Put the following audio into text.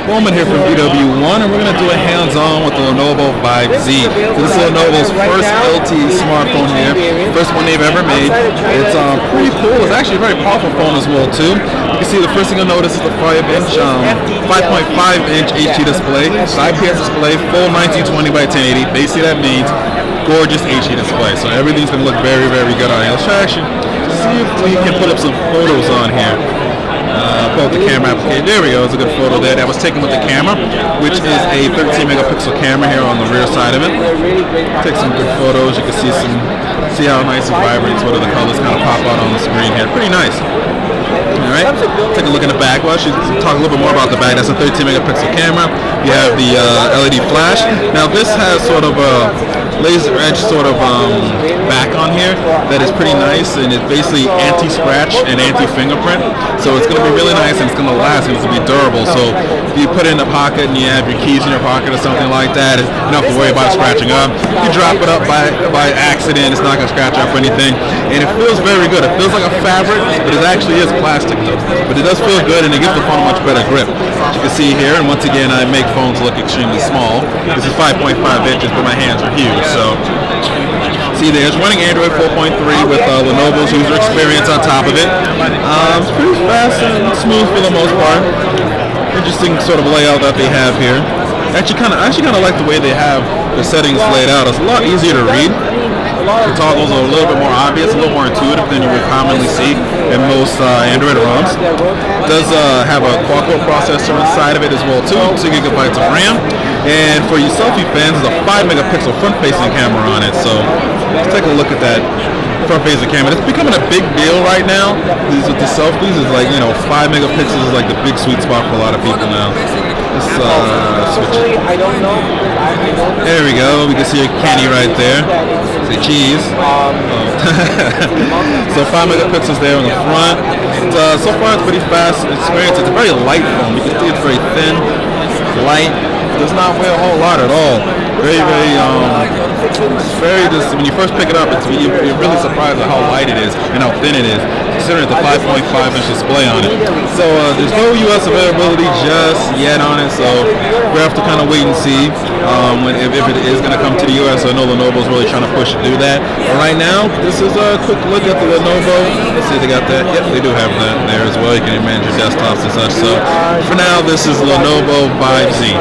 Bowman here from BWOne, and we're going to do a hands-on with the Lenovo Vibe Z. So this is Lenovo's first LTE smartphone here, first one they've ever made. It's pretty cool. It's actually a very powerful phone as well too. You can see the first thing you'll notice is the 5.5-inch HD display. It's IPS display, full 1920 by 1080. Basically that means gorgeous HD display. So everything's going to look very, very good on it. Let's try actually see if we can put up some photos on here. Pull up the camera application. There we go. It's a good photo there. That was taken with the camera, which is a 13 megapixel camera here on the rear side of it. Take some good photos. You can see how nice and vibrant sort of the colors kind of pop out on the screen here. Pretty nice. Alright, take a look in the back. Well, I should talk a little bit more about the back. That's a 13 megapixel camera. You have the LED flash. Now this has sort of a laser edge sort of back on here that is pretty nice, and it's basically anti-scratch and anti-fingerprint. So it's going to be really nice, and it's going to last, and it's going to be durable. So if you put it in the pocket and you have your keys in your pocket or something like that, you don't have to worry about scratching up. If you drop it up by accident, it's not going to scratch up or anything. And it feels very good. It feels like a fabric, but it actually is plastic though. But it does feel good, and it gives the phone a much better grip. As you can see here, and once again, I make phones look extremely small. This is 5.5 inches, but my hands are huge. So see there, it's running Android 4.3 with Lenovo's user experience on top of it. It's pretty fast and smooth for the most part. Interesting sort of layout that they have here. Actually kind of like the way they have the settings laid out. It's a lot easier to read. The toggles are a little bit more obvious, a little more intuitive than you would commonly see in most Android ROMs. It does have a quad-core processor inside of it as well too, 2 gigabytes of RAM. And for you selfie fans, there's a 5 megapixel front-facing camera on it. So let's take a look at that front-facing camera. It's becoming a big deal right now. With the selfies, is like, you know, 5 megapixels is like the big sweet spot for a lot of people now. Let's switch it. There we go. We can see a candy right there. Say cheese. Oh. So 5 megapixels there on the front. So far it's pretty fast experience. It's a very light phone. You can see it's very thin, light. Does not weigh a whole lot at all. Very, just when you first pick it up, you're really surprised at how light it is and how thin it is, considering it's a 5.5-inch display on it. So there's no US availability just yet on it, so we have to kind of wait and see if it is going to come to the US. I know Lenovo's really trying to push to do that. But right now, this is a quick look at the Lenovo. Let's see if they got that. Yep, they do have that there as well. You can manage your desktops and such. So for now, this is Lenovo Vibe Z.